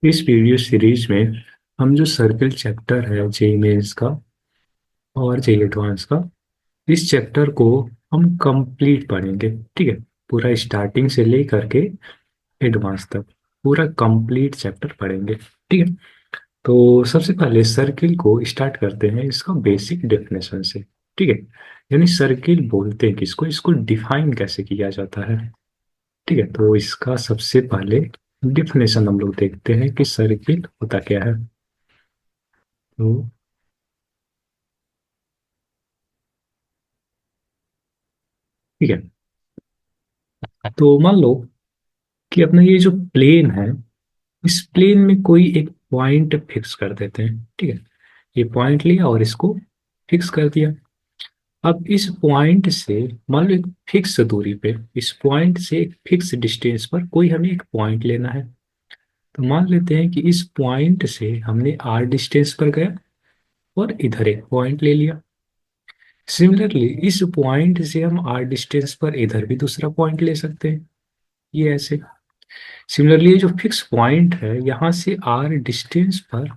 इस video series में हम जो सर्किल चैप्टर है जेई मेंस का और जेई एडवांस का, इस चैप्टर को हम कंप्लीट पढ़ेंगे। ठीक है, पूरा स्टार्टिंग से लेकर के एडवांस तक पूरा कंप्लीट चैप्टर पढ़ेंगे। ठीक है, तो सबसे पहले सर्किल को स्टार्ट करते हैं इसका बेसिक डेफिनेशन से। ठीक है, यानी सर्किल बोलते हैं किसको, इसको डिफाइन कैसे किया जाता है। ठीक है, तो इसका सबसे पहले डिफिनेशन हम लोग देखते हैं कि सर्किल होता क्या है। तो ठीक है, तो मान लो कि अपना ये जो प्लेन है, इस प्लेन में कोई एक पॉइंट फिक्स कर देते हैं। ठीक है, ये पॉइंट लिया और इसको फिक्स कर दिया। अब इस पॉइंट से मान लो एक फिक्स दूरी पे, इस पॉइंट से एक फिक्स डिस्टेंस पर कोई हमें एक पॉइंट लेना है। तो मान लेते हैं कि इस पॉइंट से हमने आर डिस्टेंस पर गया और इधर एक पॉइंट ले लिया। सिमिलरली इस पॉइंट से हम आर डिस्टेंस पर इधर भी दूसरा पॉइंट ले सकते हैं, ये ऐसे। सिमिलरली ये जो फिक्स पॉइंट है, यहाँ से आर डिस्टेंस पर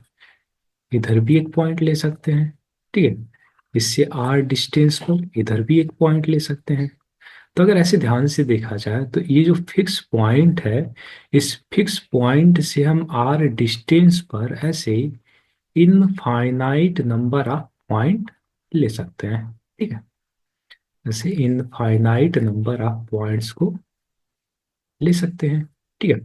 इधर भी एक पॉइंट ले सकते हैं। ठीक है, इससे आर डिस्टेंस पर इधर भी एक पॉइंट ले सकते हैं। तो अगर ऐसे ध्यान से देखा जाए तो ये जो फिक्स पॉइंट है, इस फिक्स पॉइंट से हम आर डिस्टेंस पर ऐसे इनफाइनाइट नंबर ऑफ पॉइंट ले सकते हैं। ठीक है, ऐसे इनफाइनाइट नंबर ऑफ पॉइंट्स को ले सकते हैं। ठीक है,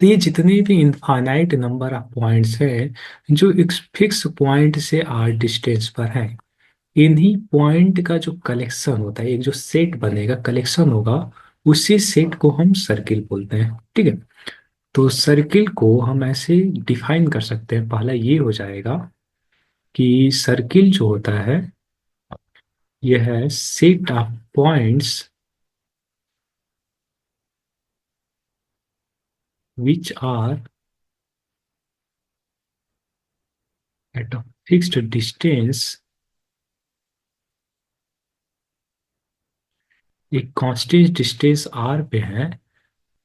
तो ये जितने भी इनफाइनाइट नंबर ऑफ पॉइंट्स हैं जो एक फिक्स पॉइंट से आर डिस्टेंस पर है, इन्हीं पॉइंट का जो कलेक्शन होता है, एक जो सेट बनेगा, कलेक्शन होगा, उसी सेट को हम सर्किल बोलते हैं। ठीक है, तो सर्किल को हम ऐसे डिफाइन कर सकते हैं। पहला ये हो जाएगा कि सर्किल जो होता है यह है set of points which are at a fixed distance, एक कांस्टेंट डिस्टेंस आर पे है,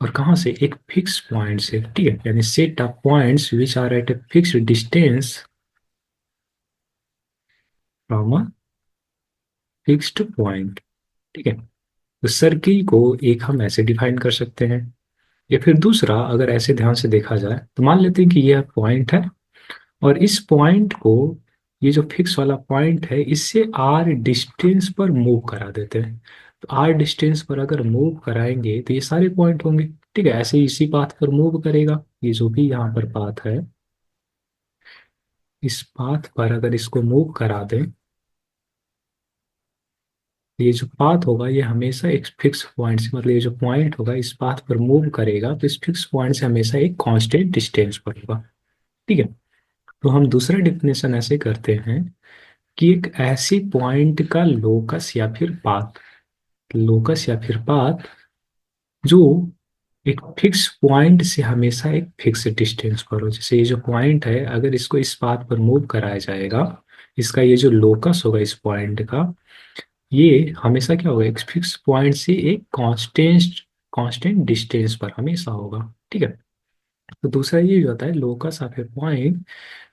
और कहाँ से, एक फिक्स पॉइंट से। ठीक है, यानी set of points which are at a fixed distance from a fixed point. ठीक है, तो सर्किल को एक हम ऐसे डिफाइन कर सकते हैं। या फिर दूसरा, अगर ऐसे ध्यान से देखा जाए तो मान लेते हैं कि यह पॉइंट है, और इस पॉइंट को, ये जो फिक्स वाला पॉइंट है, इससे आर डिस्टेंस पर मूव करा देते हैं। तो आर डिस्टेंस पर अगर मूव कराएंगे तो ये सारे पॉइंट होंगे। ठीक है, ऐसे ही इसी पाथ पर मूव करेगा, ये जो भी यहाँ पर पाथ है, इस पाथ पर अगर इसको मूव करा दें, तो ये जो पाथ होगा ये हमेशा एक फिक्स पॉइंट से, मतलब ये जो पॉइंट होगा इस पाथ पर मूव करेगा, तो इस फिक्स पॉइंट से हमेशा एक कांस्टेंट डिस्टेंस पर होगा। ठीक है, तो हम दूसरा डिफिनेशन ऐसे करते हैं कि एक ऐसी पॉइंट का लोकस या फिर पाथ, लोकस या फिर पाथ जो एक फिक्स पॉइंट से हमेशा एक फिक्स डिस्टेंस पर हो। जैसे ये जो पॉइंट है, अगर इसको इस पाथ पर मूव कराया जाएगा, इसका ये जो लोकस होगा इस पॉइंट का, ये हमेशा क्या होगा, एक फिक्स पॉइंट से एक कांस्टेंट कांस्टेंट डिस्टेंस पर हमेशा होगा। ठीक है, तो दूसरा ये होता है locus of A point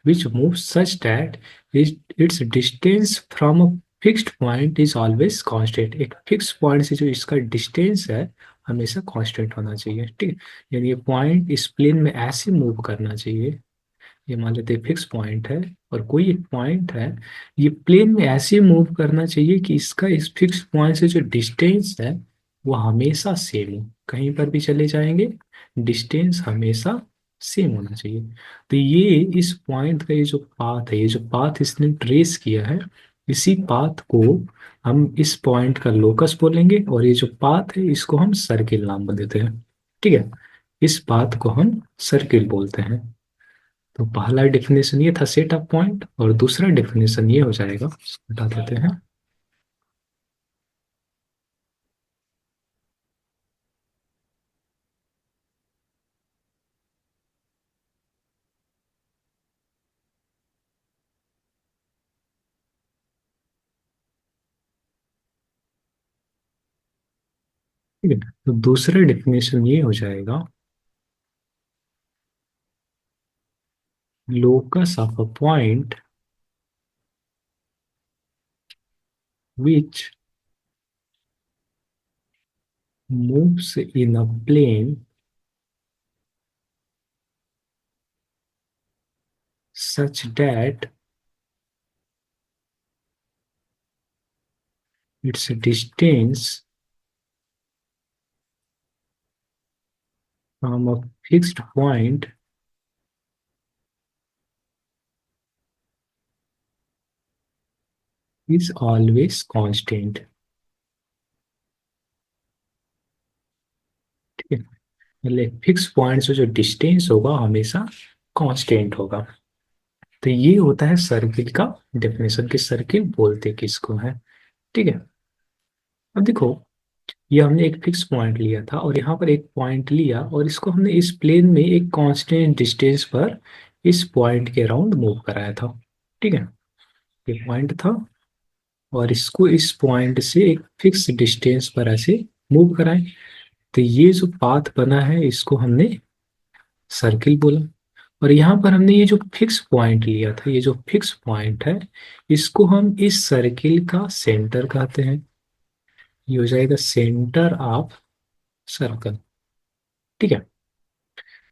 which moves such that its distance from a fixed point is always constant। एक फिक्स पॉइंट से जो इसका डिस्टेंस है हमेशा कांस्टेंट होना चाहिए। ठीक है, यानी ये पॉइंट इस प्लेन में ऐसे मूव करना चाहिए, ये मान लेते हैं फिक्स पॉइंट है, और कोई एक पॉइंट है, ये प्लेन में ऐसे मूव करना चाहिए कि इसका इस फिक्स पॉइंट से जो डिस्टेंस है वो हमेशा सेम हो। कहीं पर भी चले जाएंगे, डिस्टेंस हमेशा सेम होना चाहिए। तो ये इस पॉइंट का ये जो पाथ है, ये जो पाथ इसने ट्रेस किया है, इसी पाथ को हम इस पॉइंट का लोकस बोलेंगे, और ये जो पाथ है इसको हम सर्किल नाम देते हैं। ठीक है, इस पाथ को हम सर्किल बोलते हैं। तो पहला डेफिनेशन ये था सेट ऑफ पॉइंट, और दूसरा डेफिनेशन ये हो जाएगा, बता देते हैं। ठीक है, तो दूसरा डेफिनेशन ये हो जाएगा locus of a point which moves in a plane such that its distance from a fixed point is always constant। ठीक है, मतलब फिक्स पॉइंट से जो डिस्टेंस होगा हमेशा कांस्टेंट होगा। तो ये होता है सर्किल का डेफिनेशन, कि सर्किल बोलते किसको है। ठीक है, अब देखो, ये हमने एक फिक्स पॉइंट लिया था और यहाँ पर एक पॉइंट लिया और इसको हमने इस प्लेन में एक कांस्टेंट डिस्टेंस पर इस पॉइंट के अराउंड मूव कराया था। ठीक है, ये पॉइंट था और इसको इस पॉइंट से एक फिक्स डिस्टेंस पर ऐसे मूव कराएं। तो ये जो पाथ बना है इसको हमने सर्किल बोला। और यहाँ पर हमने ये जो फिक्स पॉइंट लिया था, ये जो फिक्स पॉइंट है, इसको हम इस सर्किल का सेंटर कहते हैं। ये हो जाएगा सेंटर ऑफ सर्कल। ठीक है,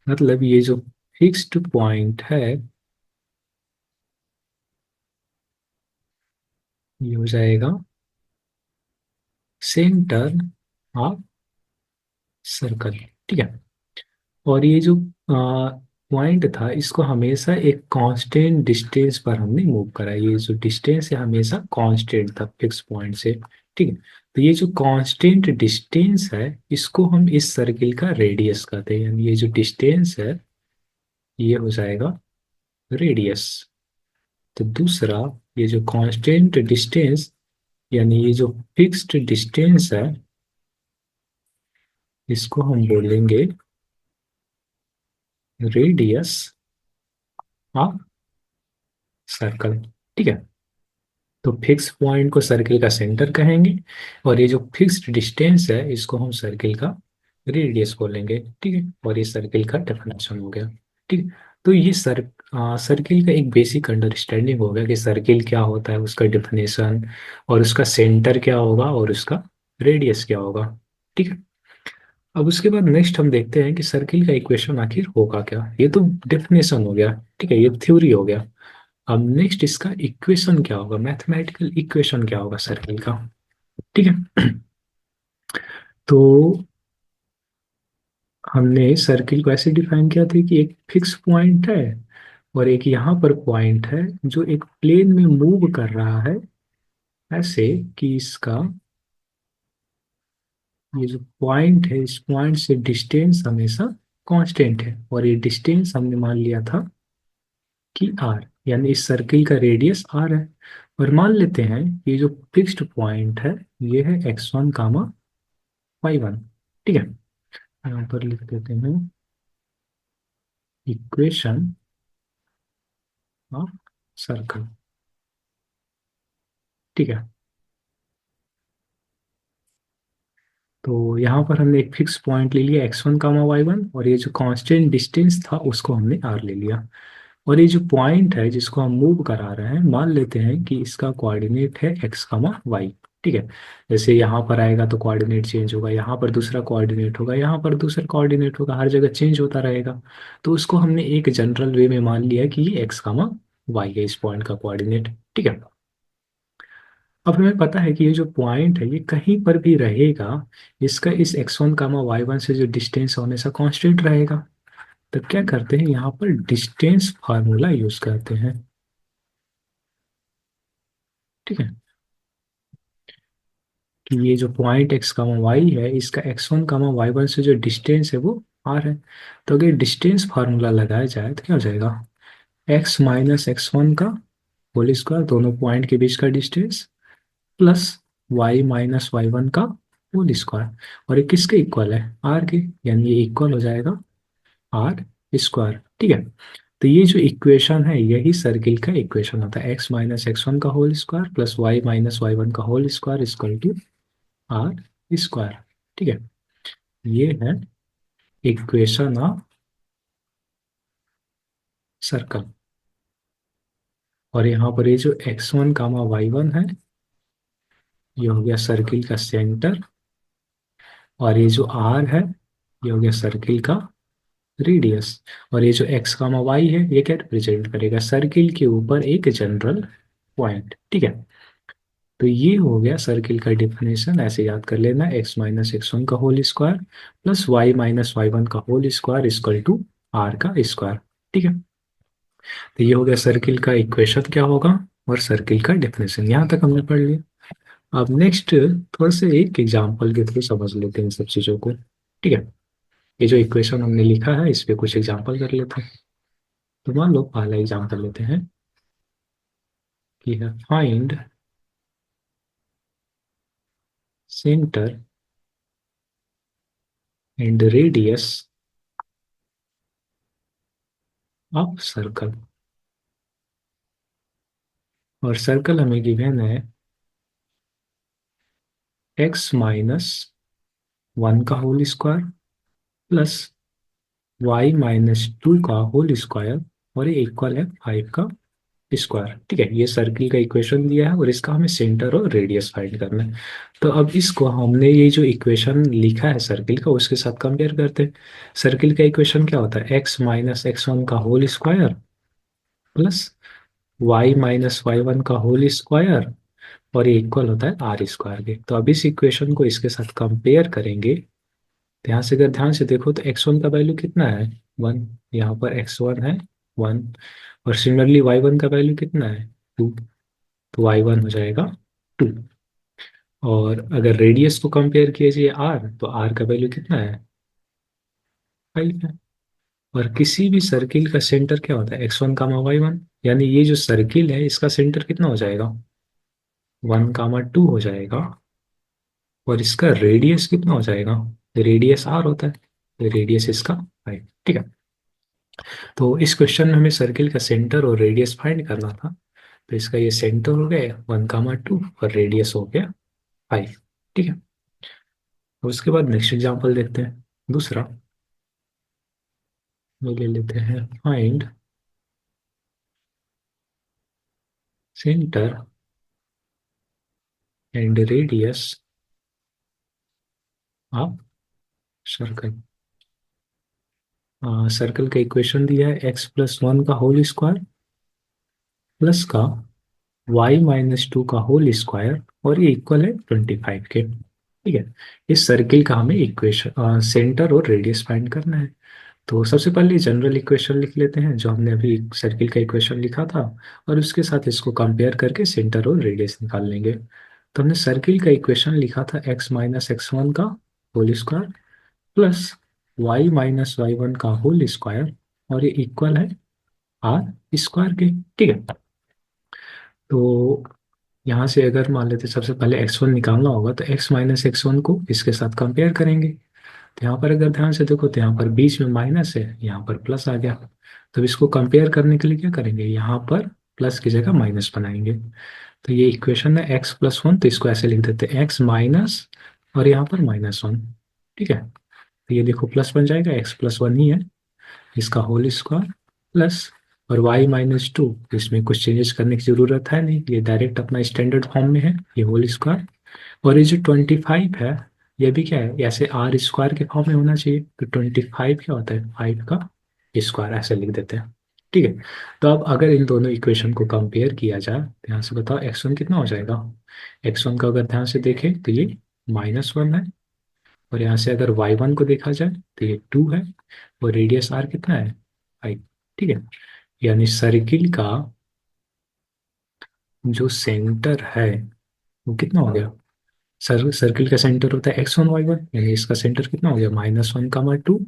मतलब ये जो फिक्स्ड पॉइंट है ये हो जाएगा सेंटर ऑफ सर्कल। ठीक है, और ये जो पॉइंट था इसको हमेशा एक कांस्टेंट डिस्टेंस पर हमने मूव करा। ये जो डिस्टेंस है हमेशा कांस्टेंट था फिक्स पॉइंट से। ठीक है, तो ये जो कांस्टेंट डिस्टेंस है इसको हम इस सर्किल का रेडियस कहते हैं, यानी ये जो डिस्टेंस है ये हो जाएगा रेडियस। तो दूसरा, ये जो कांस्टेंट डिस्टेंस यानी ये जो फिक्स्ड डिस्टेंस है इसको हम बोलेंगे रेडियस ऑफ सर्कल। ठीक है, तो फिक्स पॉइंट को सर्किल का सेंटर कहेंगे और ये जो फिक्स्ड डिस्टेंस है इसको हम सर्किल का रेडियस बोलेंगे। ठीक है, और ये सर्किल का डेफिनेशन हो गया। ठीक है, तो ये सर्किल का एक बेसिक अंडरस्टैंडिंग हो गया कि सर्किल क्या होता है, उसका डेफिनेशन, और उसका सेंटर क्या होगा और उसका रेडियस क्या होगा। ठीक है, अब उसके बाद नेक्स्ट हम देखते हैं कि सर्किल का इक्वेशन आखिर होगा क्या। ये तो डेफिनेशन हो गया। ठीक है, ये थ्योरी हो गया। अब नेक्स्ट इसका इक्वेशन क्या होगा, मैथमेटिकल इक्वेशन क्या होगा सर्किल का। ठीक है, तो हमने सर्किल को ऐसे डिफाइन किया था कि एक फिक्स पॉइंट है और एक यहाँ पर पॉइंट है जो एक प्लेन में मूव कर रहा है, ऐसे कि इसका ये जो पॉइंट है इस पॉइंट से डिस्टेंस हमेशा कांस्टेंट है। और ये डिस्टेंस हमने मान लिया था कि आर, यानी इस सर्किल का रेडियस आर है। और मान लेते हैं ये जो फिक्स्ड पॉइंट है ये है x1 कामा y1। ठीक है, यहाँ पर लिख देते हैं इक्वेशन ऑफ सर्कल। ठीक है, तो यहाँ पर हमने एक फिक्स पॉइंट ले लिया x1 कामा y1 और ये जो कांस्टेंट डिस्टेंस था उसको हमने r ले लिया। और ये जो पॉइंट है जिसको हम मूव करा रहे हैं मान लेते हैं कि इसका कोऑर्डिनेट है x कामा y। ठीक है, जैसे यहाँ पर आएगा तो कोऑर्डिनेट चेंज होगा, यहाँ पर दूसरा कोऑर्डिनेट होगा, यहाँ पर दूसरा कोऑर्डिनेट होगा, हर जगह चेंज होता रहेगा। तो उसको हमने एक जनरल वे में मान लिया कि ये x कामा y है इस पॉइंट का कोऑर्डिनेट। ठीक है, अब हमें पता है कि ये जो पॉइंट है ये कहीं पर भी रहेगा, इसका इस x1 कामा y1 से जो डिस्टेंस है हमेशा कांस्टेंट रहेगा। तो क्या करते हैं, यहाँ पर डिस्टेंस फार्मूला यूज करते हैं। ठीक है, कि ये जो पॉइंट x कामा y है इसका x1 कामा y1 से जो डिस्टेंस है वो r है। तो अगर डिस्टेंस फार्मूला लगाया जाए तो क्या हो जाएगा, x माइनस x1 का होल स्क्वायर, दोनों पॉइंट के बीच का distance, plus y minus y1 का होल स्क्वायर। और ये किसके इक्वल है, r के, यानी ये इक्वल हो जाएगा आर स्क्वायर। ठीक है, तो ये जो इक्वेशन है यही सर्किल का इक्वेशन होता है, x माइनस x1 का whole square plus y minus y1 का whole square equal to r square. ठीक है, ये है इक्वेशन ऑफ सर्कल। और यहाँ पर ये जो x1 कामा y1 है, ये हो गया सर्किल का सेंटर। और ये जो r है, ये हो गया सर्किल का रेडियस। और ये जो x कामा y है, ये क्या रिप्रेजेंट करेगा, सर्किल के ऊपर एक जनरल पॉइंट। ठीक है, तो ये हो गया सर्किल का डिफिनेशन। ऐसे याद कर लेना, x माइनस एक्स वन का whole square plus Y minus Y one का whole square equal to R का स्क्वायर। ठीक है, तो ये हो गया सर्किल का इक्वेशन क्या होगा और सर्किल का डेफिनेशन। यहाँ तक हमने पढ़ लिया। अब नेक्स्ट थोड़ा से एक एग्जांपल के थ्रू समझ लेते हैं इन सब चीज़ों को। ठीक है, ये जो इक्वेशन हमने लिखा है, इस पे कुछ एग्जांपल कर लेते हैं। तो मान लो पहला एग्जांपल लेते हैं कि है find centre and radius of circle. और सर्कल हमें गिवन है एक्स माइनस वन का whole square plus Y minus two का होल स्क्वायर और ये इक्वल है फाइव का स्क्वायर। ठीक है, ये सर्किल का इक्वेशन दिया है और इसका हमें सेंटर और रेडियस फाइंड करना है। तो अब इसको हमने ये जो इक्वेशन लिखा है सर्किल का, उसके साथ कंपेयर करते हैं। सर्किल का इक्वेशन क्या होता है, एक्स माइनस एक्स वन का whole square plus Y minus Y one का होल स्क्वायर और ये इक्वल होता है आर स्क्वायर के। तो अब इस इक्वेशन को इसके साथ कंपेयर करेंगे। तो यहाँ से अगर ध्यान से देखो तो एक्स वन का वैल्यू कितना है, वन। यहाँ पर एक्स वन है वन। और सिमिलरली वाई वन का वैल्यू कितना है, टू। तो वाई वन हो जाएगा टू। और अगर रेडियस को कंपेयर कीजिए आर, तो आर का वैल्यू कितना है, फाइव है। और किसी भी सर्किल का सेंटर क्या होता है, x one comma y one. यानी ये जो सर्किल है, इसका सेंटर कितना हो जाएगा, वन कामा टू हो जाएगा। और इसका रेडियस कितना हो जाएगा, रेडियस आर होता है, रेडियस इसका फाइव। ठीक है, तो इस क्वेश्चन में हमें सर्किल का सेंटर और रेडियस फाइंड करना था। तो इसका ये सेंटर हो गया वन कामा टू और रेडियस हो गया फाइव। ठीक है, तो उसके बाद नेक्स्ट एग्जांपल देखते हैं, दूसरा। ये ले लेते हैं find centre and radius of circle. Circle का इक्वेशन दिया है एक्स प्लस वन का होल स्क्वायर प्लस का वाई माइनस टू का होल स्क्वायर और ये इक्वल है 25 के। ठीक है, इस सर्किल का हमें इक्वेशन सेंटर और रेडियस फाइंड करना है। तो सबसे पहले जनरल इक्वेशन लिख लेते हैं, जो हमने अभी सर्किल का इक्वेशन लिखा था। और उसके साथ इसको कंपेयर करके सेंटर और रेडियस निकाल लेंगे। तो हमने सर्किल का इक्वेशन लिखा था एक्स माइनस एक्स वन का whole square plus Y minus Y one का होल स्क्वायर और ये इक्वल है आर स्क्वायर के। ठीक है, तो यहाँ से अगर मान लेते सबसे पहले एक्स वन निकालना होगा, तो एक्स माइनस एक्स वन को इसके साथ कंपेयर करेंगे। तो यहाँ पर अगर ध्यान से देखो तो यहाँ पर बीच में माइनस है, यहाँ पर प्लस आ गया। तो इसको कंपेयर करने के लिए क्या करेंगे, यहाँ पर प्लस की जगह माइनस बनाएंगे। तो ये इक्वेशन है एक्स प्लस वन, तो इसको ऐसे लिख देते हैं एक्स माइनस और यहाँ पर माइनस वन। ठीक है, तो ये देखो प्लस बन जाएगा, एक्स प्लस वन ही है, इसका होल स्क्वायर प्लस और y माइनस टू, इसमें कुछ चेंजेस करने की जरूरत है नहीं, ये डायरेक्ट अपना स्टैंडर्ड फॉर्म में है, ये होल स्क्वायर। और ये जो 25 है, ये भी क्या है, ऐसे आर स्क्वायर के फॉर्म में होना चाहिए। तो 25 क्या होता है, फाइव का स्क्वायर, ऐसे लिख देते हैं। ठीक है, तो अब अगर इन दोनों इक्वेशन को कंपेयर किया जाए, ध्यान से बताओ एक्स वन कितना हो जाएगा। एक्स वन का अगर ध्यान से देखें तो ये माइनस वन है। और यहाँ से अगर वाई वन को देखा जाए तो ये टू है। और रेडियस आर कितना है, फाइव। ठीक है, यानी सर्किल का जो सेंटर है वो कितना हो गया, सर्किल का सेंटर होता है एक्स वन वाई वन, यानी इसका सेंटर कितना हो गया, माइनस वन कामा टू।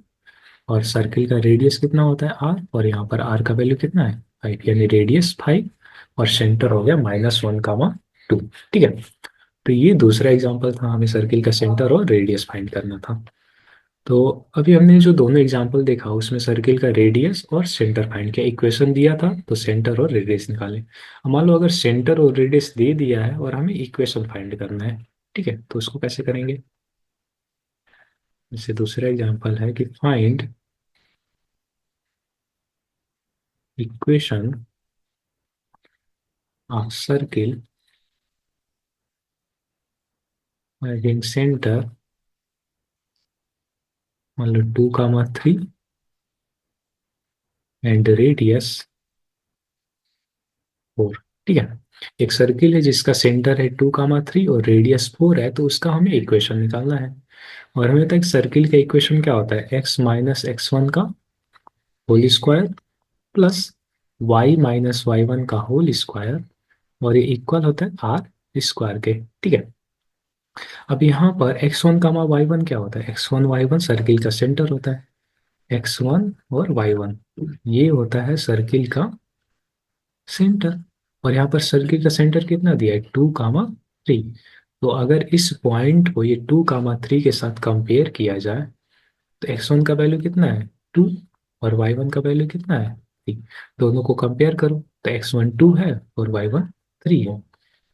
और सर्किल का रेडियस कितना होता है आर, और यहाँ पर आर का वैल्यू कितना है, फाइव, यानी रेडियस फाइव और सेंटर हो गया माइनस वन कामा टू। ठीक है, तो ये दूसरा एग्जाम्पल था, हमें सर्किल का सेंटर और रेडियस फाइंड करना था। तो अभी हमने जो दोनों एग्जाम्पल देखा, उसमें सर्किल का रेडियस और सेंटर फाइंड किया, इक्वेशन दिया था तो सेंटर और रेडियस निकाले। अब मान लो अगर सेंटर और रेडियस दे दिया है और हमें इक्वेशन फाइंड करना है, ठीक है, तो उसको कैसे करेंगे। जैसे दूसरा एग्जाम्पल है कि find equation circle having center मान लो 2, 3 एंड रेडियस 4। ठीक है, एक सर्किल है जिसका सेंटर है 2, 3 और रेडियस 4 है, तो उसका हमें इक्वेशन निकालना है। और हमें तो एक सर्किल का इक्वेशन क्या होता है, x - x1 का whole square plus y - y1 का होल स्क्वायर, और ये इक्वल होता है आर स्क्वायर के। ठीक है, अब यहाँ पर x1, y1 क्या होता है, x1, y1 सर्किल का सेंटर होता है। x1 और y1 ये होता है सर्किल का सेंटर। और यहाँ पर सर्किल का सेंटर कितना दिया है, 2, 3। तो अगर इस पॉइंट को ये 2, 3 के साथ कंपेयर किया जाए, तो x1 का वैल्यू कितना है, 2, और y1 का वैल्यू कितना है, 3। दोनों को कंपेयर करो तो x1 2 है और y1 3 है।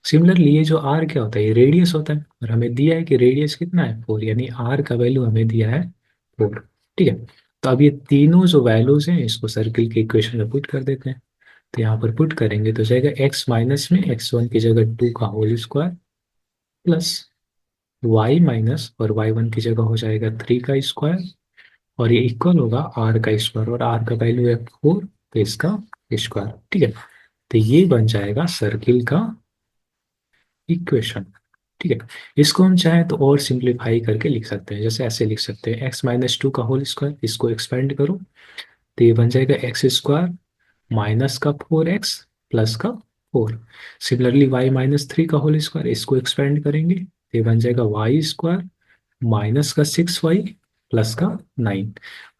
सिमिलरली ये जो r क्या होता है, ये रेडियस होता है, और हमें दिया है कि रेडियस कितना है, 4, यानी r का वैल्यू हमें दिया है 4। ठीक है, तो अब ये तीनों जो वैल्यूज हैं इसको सर्किल के इक्वेशन में पुट कर देते हैं। तो यहाँ पर पुट करेंगे तो जाएगा x माइनस में x1 की जगह 2 का whole square plus y minus और y1 की जगह हो जाएगा 3 का स्क्वायर, और ये इक्वल होगा r का स्क्वायर, और r का वैल्यू है 4, तो इसका स्क्वायर। ठीक है, तो ये बन जाएगा सर्किल का इक्वेशन। ठीक है, इसको हम चाहें तो और सिंप्लीफाई करके लिख सकते हैं, जैसे ऐसे लिख सकते हैं x - 2 का होल स्क्वायर, इसको एक्सपेंड करो तो ये बन जाएगा एक्स स्क्वायर माइनस का 4x प्लस का 4। सिमिलरली y - 3 का होल स्क्वायर, इसको एक्सपेंड करेंगे तो ये बन जाएगा y² माइनस का 6y प्लस का 9,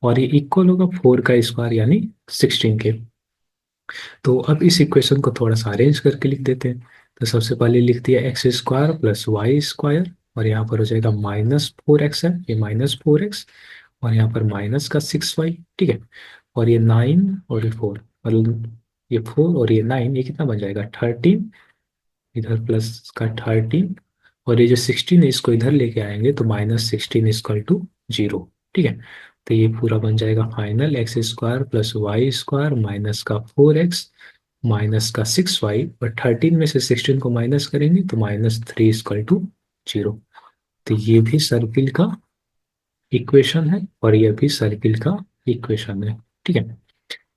और ये इक्वल होगा 4 का स्क्वायर यानी 16 के। तो अब इस इक्वेशन को थोड़ा सा अरेंज करके लिख देते हैं। तो सबसे पहले लिख दिया x square plus y square, और यहाँ पर हो जाएगा -4x है, ये -4x, और यहाँ पर माइनस का 6y। ठीक है, और ये 9 और ये 4, और ये 4 और ये 9, ये कितना बन जाएगा 13, इधर प्लस का 13, और ये जो 16 है इसको इधर लेके आएंगे तो -16 इक्वल टू 0। ठीक है, तो ये पूरा बन जाएगा final x square plus y square minus का 4x माइनस का 6y, और 13 में से 16 को माइनस करेंगे तो -3 इक्वल टू 0। तो ये भी सर्किल का इक्वेशन है और ये भी सर्किल का इक्वेशन है। ठीक है,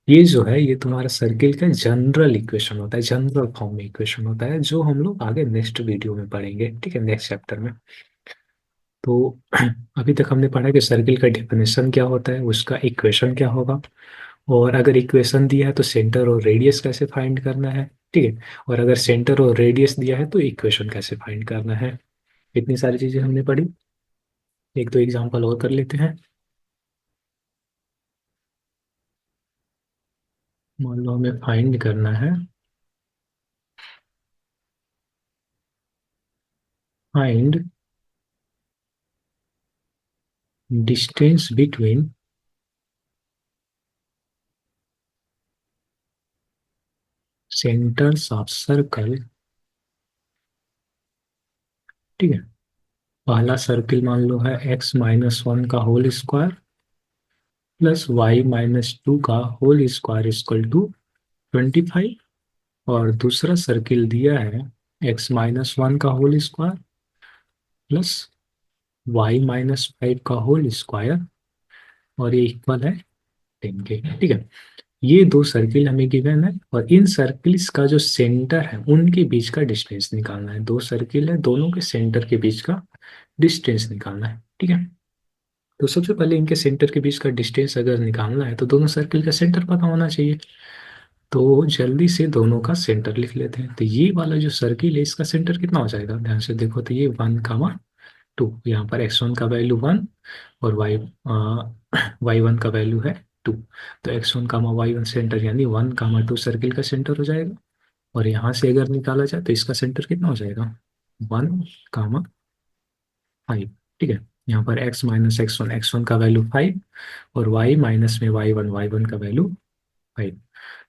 ये जो है ये तुम्हारा सर्किल का जनरल इक्वेशन होता है, जनरल फॉर्म में इक्वेशन होता है, जो हम लोग आगे नेक्स्ट वीडियो में पढ़ेंगे। ठीक है, नेक्स्ट चैप्टर में। तो अभी तक हमने पढ़ा कि सर्किल का डेफिनेशन क्या होता है, उसका इक्वेशन क्या होगा, और अगर इक्वेशन दिया है तो सेंटर और रेडियस कैसे फाइंड करना है। ठीक है, और अगर सेंटर और रेडियस दिया है तो इक्वेशन कैसे फाइंड करना है। इतनी सारी चीजें हमने पढ़ी। एक दो एग्जांपल और कर लेते हैं। मान लो हमें फाइंड करना है, find distance between centres of circle. ठीक है, पहला सर्किल मान लो है x - 1 का होल स्क्वायर प्लस y - 2 का होल स्क्वायर इक्वल टू 25, और दूसरा सर्किल दिया है x - 1 का होल स्क्वायर प्लस y - 5 का होल स्क्वायर, और ये इक्वल है 10 के। ठीक है, ये दो सर्किल हमें गिवन है, और इन सर्किल्स का जो सेंटर है उनके बीच का डिस्टेंस निकालना है। दो सर्किल है, दोनों के सेंटर के बीच का डिस्टेंस निकालना है। ठीक है, तो सबसे पहले इनके सेंटर के बीच का डिस्टेंस अगर निकालना है तो दोनों सर्किल का सेंटर पता होना चाहिए। तो जल्दी से दोनों का सेंटर लिख लेते हैं। तो ये वाला जो सर्किल है इसका सेंटर कितना हो जाएगा, ध्यान से देखो तो ये 1, 2, यहाँ पर x1 का वैल्यू 1 और y1 का वैल्यू है 2। तो x1, y1 सेंटर यानी 1, 2 सर्किल का सेंटर हो जाएगा, और यहाँ से अगर निकाला जाए तो इसका सेंटर कितना हो जाएगा 1, 5। ठीक है, यहाँ पर x - x1 का वैल्यू 5, और y माइनस में y1 का वैल्यू 5।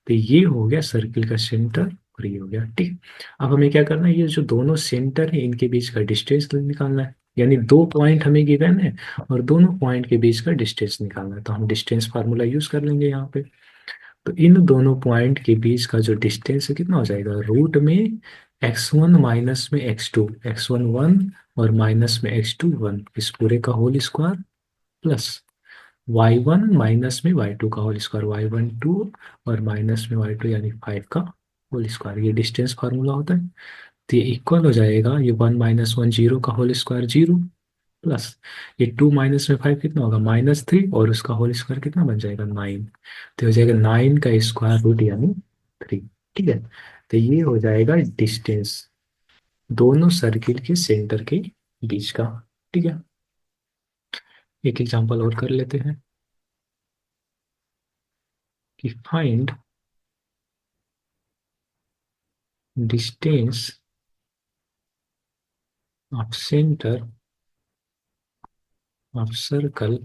तो ये हो गया सर्किल का सेंटर, और ये हो गया। ठीक, अब हमें क्या करना है, ये जो दोनों सेंटर है इनके बीच का डिस्टेंस निकालना है, यानी दो पॉइंट हमें गिवन है और दोनों पॉइंट के बीच का डिस्टेंस निकालना है। तो हम डिस्टेंस फार्मूला यूज कर लेंगे यहाँ पे। तो इन दोनों पॉइंट के बीच का जो डिस्टेंस है कितना हो जाएगा, रूट में x1 माइनस में x2, x1 1 और माइनस में x2 1, इस पूरे का whole square plus y1 minus में y2 का होल स्क्वायर, y1 2 और माइनस में y2 यानी 5 का होल स्क्वायर, ये डिस्टेंस फार्मूला होता है। तो ये इक्वल हो जाएगा, ये 1 माइनस 1 जीरो का होल स्क्वायर जीरो, प्लस ये 2 माइनस में 5 कितना होगा, -3, और उसका होल स्क्वायर कितना बन जाएगा, 9। तो हो जाएगा 9 का स्क्वायर रूट यानी 3। ठीक है, तो ये हो जाएगा डिस्टेंस दोनों सर्किल के सेंटर के बीच का। ठीक है, एक एग्जांपल और कर लेते हैं कि find distance of centre of circle,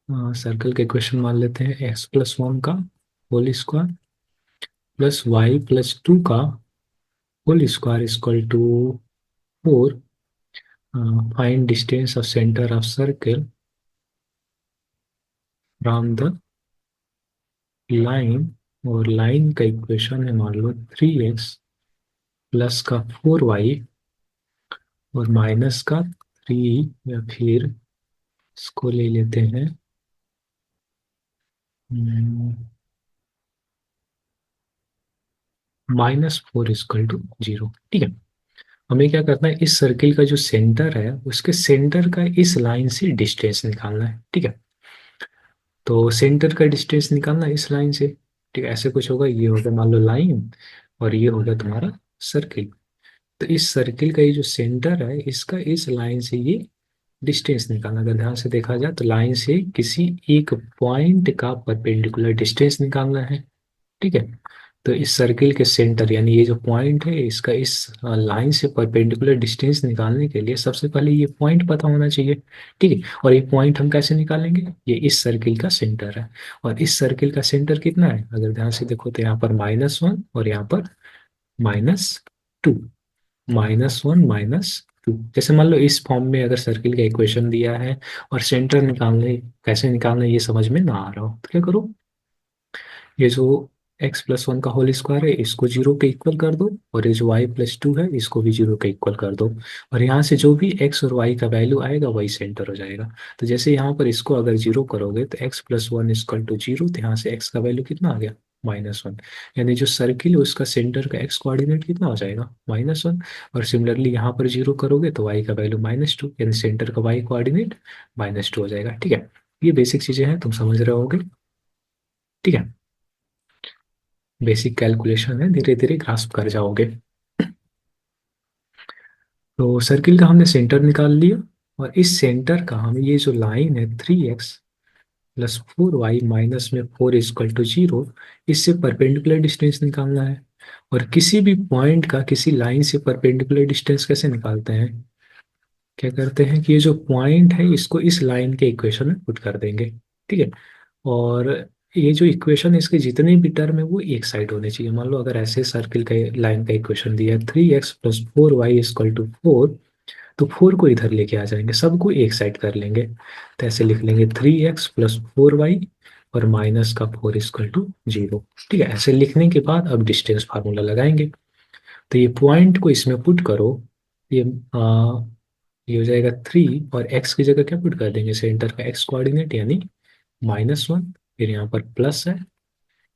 circle के क्वेश्चन मान लेते हैं x+1 का होल स्क्वायर प्लस y+2 का whole square equal to 4। Find distance of centre of circle from the line, और लाइन का इक्वेशन है मान लो 3x प्लस का 4y और माइनस का 3, या फिर इसको ले लेते हैं -4 इक्वल टू 0। ठीक है, हमें क्या करना है, इस सर्किल का जो सेंटर है उसके सेंटर का इस लाइन से डिस्टेंस निकालना है। ठीक है, तो सेंटर का डिस्टेंस निकालना है इस लाइन से। ठीक है, ऐसे कुछ होगा, ये होगा मान लो लाइन और ये होगा तुम्हारा सर्किल। तो इस सर्किल का ये जो सेंटर है इसका इस लाइन से ये डिस्टेंस निकालना। अगर ध्यान से देखा जाए तो लाइन से किसी एक पॉइंट का परपेंडिकुलर डिस्टेंस निकालना है। ठीक है, तो इस सर्किल के सेंटर यानी ये जो पॉइंट है इसका इस लाइन से परपेंडिकुलर डिस्टेंस निकालने के लिए सबसे पहले ये पॉइंट पता होना चाहिए। ठीक है, और ये पॉइंट हम कैसे निकालेंगे, ये इस सर्किल का सेंटर है, और इस सर्किल का सेंटर कितना है, अगर ध्यान से देखो तो यहाँ पर -1 और यहाँ पर -2, -1 -2। जैसे मान लो इस फॉर्म में अगर सर्किल का इक्वेशन दिया है और सेंटर निकालने, कैसे निकालना है ये समझ में ना आ रहा हो तो क्या करो, ये जो x+1 का होल स्क्वायर है इसको 0 के इक्वल कर दो, और ये जो y+2 है इसको भी 0 के इक्वल कर दो, और यहाँ से जो भी x और y का वैल्यू आएगा वही सेंटर हो जाएगा। तो जैसे यहाँ पर इसको अगर 0 करोगे तो x+1 इक्वल टू 0, तो यहाँ से x का वैल्यू कितना आ गया, -1, यानी जो सर्किल है उसका सेंटर का x कोऑर्डिनेट कितना हो जाएगा, -1। और सिमिलरली यहाँ पर 0 करोगे तो y का वैल्यू -2, यानी सेंटर का y कोऑर्डिनेट -2 हो जाएगा। ठीक है, ये बेसिक चीजें हैं, तुम समझ रहे होगे। ठीक है, बेसिक कैलकुलेशन है, धीरे धीरे ग्रास्प कर जाओगे। तो सर्किल का हमने सेंटर निकाल लिया, और इस सेंटर का हमें ये जो लाइन है 3x प्लस 4y माइनस में 4 इक्वल टू 0, इससे परपेंडिकुलर डिस्टेंस निकालना है। और किसी भी पॉइंट का किसी लाइन से परपेंडिकुलर डिस्टेंस कैसे निकालते हैं, क्या करते हैं कि ये जो पॉइंट है इसको इस लाइन के इक्वेशन में पुट कर देंगे। ठीक है, और ये जो इक्वेशन है इसके जितने भी टर्म है वो एक साइड होने चाहिए। मान लो अगर ऐसे सर्किल का लाइन का इक्वेशन दिया है 3x plus 4y equal to 4, तो 4 को इधर लेके आ जाएंगे, सबको एक साइड कर लेंगे। तो ऐसे लिख लेंगे 3x प्लस 4y और माइनस का 4 इक्वल टू 0। ठीक है, ऐसे लिखने के बाद अब डिस्टेंस फार्मूला लगाएंगे। तो ये पॉइंट को इसमें पुट करो, ये ये हो जाएगा 3, और x की जगह क्या पुट कर देंगे, सेंटर का x कोऑर्डिनेट यानी -1, फिर यहाँ पर प्लस है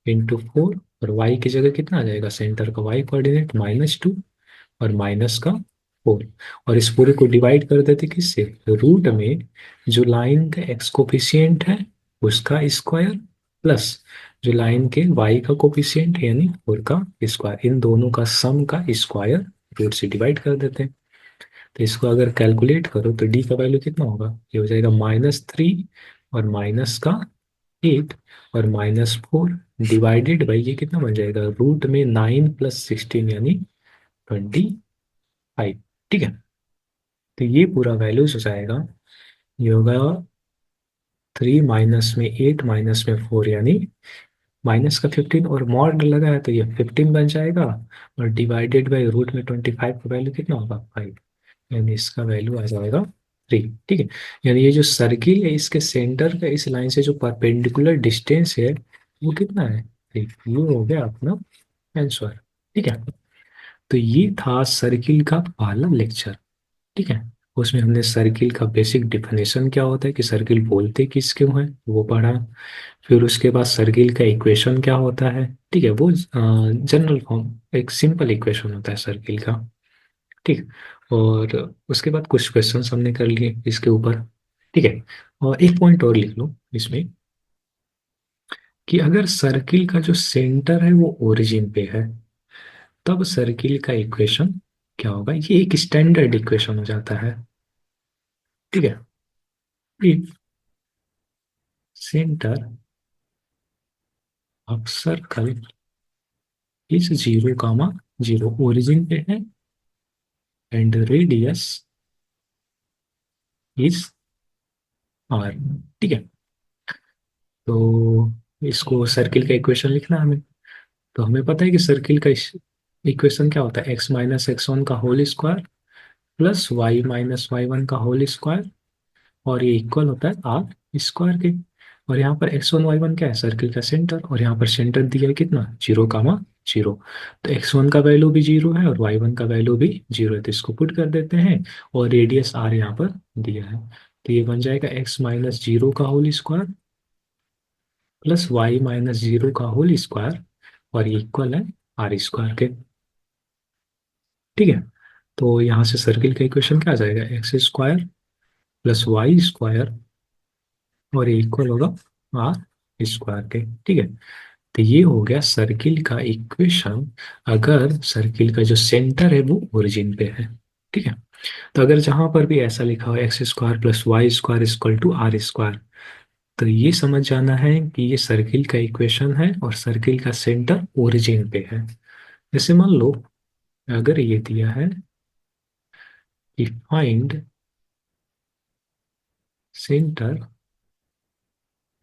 इंटू 4, और y की जगह कितना आ जाएगा, सेंटर का y कोऑर्डिनेट -2 और माइनस का 4, और इस पूरे को डिवाइड कर देते किससे, रूट में जो लाइन का x कोफिशिएंट है उसका स्क्वायर प्लस जो लाइन के y का कोफिशिएंट है यानी 4 का स्क्वायर, इन दोनों का सम का स्क्वायर रूट से डिवाइड कर देते हैं। तो इसको अगर कैलकुलेट करो तो d का वैल्यू कितना होगा, ये हो जाएगा -3 और माइनस का 8 और -4 डिवाइडेड बाई ये कितना बन जाएगा, रूट में 9 प्लस 16 यानी 25। ठीक है, तो ये पूरा वैल्यूज हो जाएगा, ये होगा 3 माइनस में 8 माइनस में 4 यानी माइनस का 15, और मॉड लगा है तो ये 15 बन जाएगा, और डिवाइडेड बाई रूट में 25 का वैल्यू कितना होगा, 5, यानी इसका वैल्यू आ जाएगा 3। ठीक है, यानी ये जो सर्किल है इसके सेंटर का इस लाइन से जो परपेंडिकुलर डिस्टेंस है वो कितना है, 3। ये हो गया अपना आंसर। ठीक है, तो ये था सर्किल का पहला लेक्चर। ठीक है, उसमें हमने सर्किल का बेसिक डिफिनेशन क्या होता है कि सर्किल बोलते किसके हैं वो पढ़ा। फिर उसके बाद सर्किल का इक्वेशन क्या होता है, ठीक है, वो जनरल फॉर्म एक सिंपल इक्वेशन होता है सर्किल का। ठीक, और उसके बाद कुछ क्वेश्चंस हमने कर लिए इसके ऊपर। ठीक है, और एक पॉइंट और लिख लो इसमें कि अगर सर्किल का जो सेंटर है वो ओरिजिन पे है तब सर्किल का इक्वेशन क्या होगा, ये एक स्टैंडर्ड इक्वेशन हो जाता है। ठीक है, if centre of circle is 0, 0 origin पे है एंड रेडियस इज आर। ठीक है, तो इसको सर्किल का इक्वेशन लिखना है हमें। तो हमें पता है कि सर्किल का इक्वेशन क्या होता है, एक्स माइनस एक्स वन का whole square plus Y minus Y one का होल स्क्वायर, और ये इक्वल होता है आर स्क्वायर के। और यहाँ पर एक्स वन वाई वन क्या है, सर्किल का सेंटर, और यहाँ पर सेंटर दिया है कितना, 0, 0। तो एक्स वन का वैल्यू भी 0 है और वाई वन का वैल्यू भी 0 है, तो इसको पुट कर देते हैं और रेडियस आर यहाँ पर दिया है। तो ये बन जाएगा एक्स माइनस 0 का whole square plus Y minus 0 का होल स्क्वायर, और ये इक्वल है आर स्क्वायर के। ठीक है, तो यहाँ से सर्किल का इक्वेशन क्या आ जाएगा, x square plus y square, और ये इक्वल होगा आर स्क्वायर के। ठीक है, तो ये हो गया सर्किल का इक्वेशन अगर सर्किल का जो सेंटर है वो ओरिजिन पे है। ठीक है, तो अगर जहां पर भी ऐसा लिखा हो x square plus y square equal to r square, तो ये समझ जाना है कि ये सर्किल का इक्वेशन है और सर्किल का सेंटर ओरिजिन पे है। जैसे मान लो अगर ये दिया है कि find centre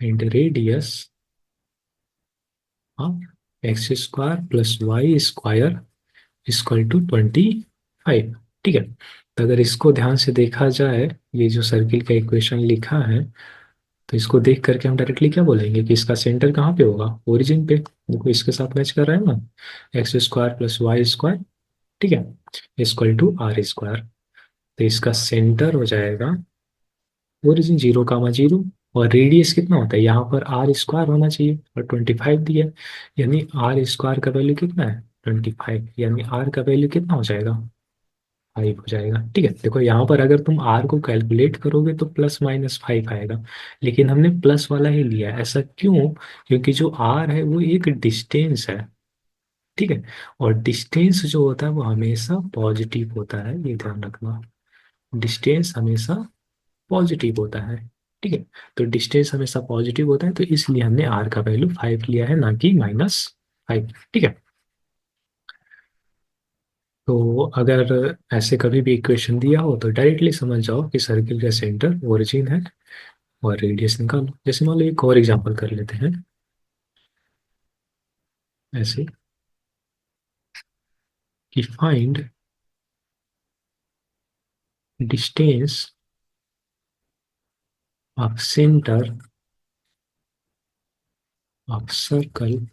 and radius of x square plus y square equal to 25। ठीक है, तो अगर इसको ध्यान से देखा जाए, ये जो सर्किल का इक्वेशन लिखा है, तो इसको देख करके हम डायरेक्टली क्या बोलेंगे कि इसका सेंटर कहाँ पे होगा, ओरिजिन पे। देखो इसके साथ मैच कर रहा है ना, x square plus y square, ठीक है, इक्वल टू आर स्क्वायर। तो इसका सेंटर हो जाएगा ओरिजिन 0, 0, और रेडियस कितना होता है, यहाँ पर आर स्क्वायर होना चाहिए और 25 दिया है, यानी आर स्क्वायर का वैल्यू कितना है, 25, यानी आर का वैल्यू कितना हो जाएगा, 5 हो जाएगा। ठीक है, देखो यहाँ पर अगर तुम आर को कैलकुलेट करोगे तो प्लस माइनस 5 आएगा, लेकिन हमने प्लस वाला ही लिया है। ऐसा क्यों, क्योंकि जो आर है वो एक डिस्टेंस है। ठीक है, और डिस्टेंस जो होता है वो हमेशा पॉजिटिव होता है, ये ध्यान रखना, डिस्टेंस हमेशा पॉजिटिव होता है। ठीक है, तो डिस्टेंस हमेशा पॉजिटिव होता है, तो इसलिए हमने आर का वैल्यू 5 लिया है, ना कि -5। ठीक है, तो अगर ऐसे कभी भी इक्वेशन दिया हो तो डायरेक्टली समझ जाओ कि सर्किल का सेंटर ओरिजिन है और रेडियस निकालो। जैसे मान लो एक और एग्जांपल कर लेते हैं ऐसे कि find distance of centre of circle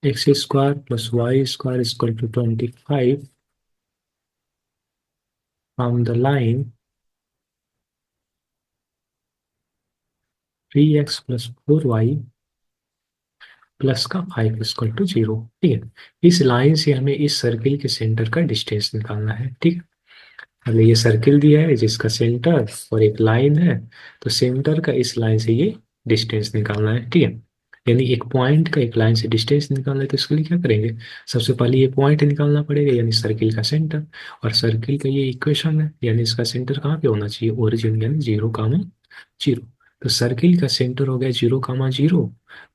x square plus y square equal to 25 from the line 3x plus 4y plus का 5 इक्वल टू 0। ठीक है, इस लाइन से हमें इस सर्किल के सेंटर का डिस्टेंस निकालना है। ठीक, मतलब ये सर्किल दिया है जिसका सेंटर और एक लाइन है, तो सेंटर का इस लाइन से ये डिस्टेंस निकालना है। ठीक है, यानी एक पॉइंट का एक लाइन से डिस्टेंस निकालना है, तो इसके लिए क्या करेंगे, सबसे पहले ये पॉइंट निकालना पड़ेगा यानी सर्किल का सेंटर, और सर्किल का ये इक्वेशन है यानी इसका सेंटर कहाँ पे होना चाहिए, ओरिजिन यानी 0, 0। तो सर्किल का सेंटर हो गया 0, 0,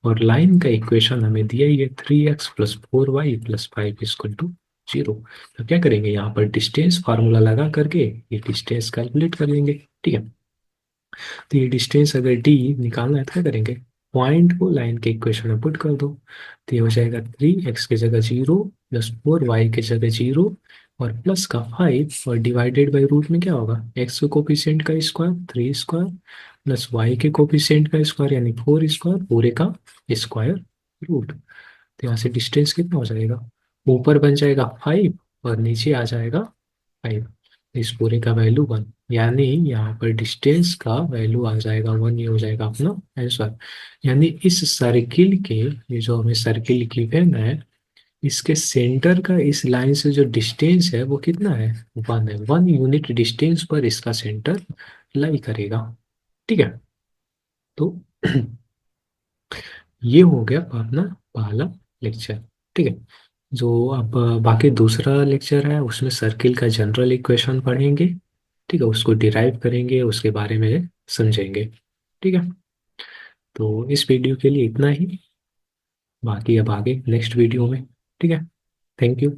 और लाइन का इक्वेशन हमें दिया ही है 3x plus 4y plus 5 equal to 0। तो क्या करेंगे, यहाँ पर डिस्टेंस फार्मूला लगा करके ये डिस्टेंस कैलकुलेट कर लेंगे। ठीक है, तो ये डिस्टेंस अगर d निकालना है तो क्या करेंगे, पॉइंट को लाइन के इक्वेशन में पुट कर दो, तो ये हो जाएगा 3x की जगह 0 प्लस 4y की जगह 0, और प्लस का 5 और डिवाइडेड बाई रूट में क्या होगा, एक्स के कोफिशिएंट का स्क्वायर 3 स्क्वायर प्लस वाई के कोफिशिएंट का स्क्वायर यानी 4 स्क्वायर पूरे का स्क्वायर रूट। तो यहाँ से डिस्टेंस कितना हो जाएगा, ऊपर बन जाएगा 5 और नीचे आ जाएगा 5। इस पूरे का वैल्यू 1, यानी यहाँ पर डिस्टेंस का वैल्यू आ जाएगा 1। ये हो जाएगा अपना आंसर। यानी इस सर्किल के, ये जो हमें सर्किल गिवन है, इसके सेंटर का इस लाइन से जो डिस्टेंस है वो कितना है, 1 है। 1 यूनिट डिस्टेंस पर इसका सेंटर लाई करेगा। ठीक है, तो ये हो गया अपना पहला लेक्चर। ठीक है, जो अब बाकी दूसरा लेक्चर है उसमें सर्किल का जनरल इक्वेशन पढ़ेंगे। ठीक है, उसको डिराइव करेंगे, उसके बारे में समझेंगे। ठीक है, तो इस वीडियो के लिए इतना ही, बाकी अब आगे नेक्स्ट वीडियो में। ठीक है, थैंक यू।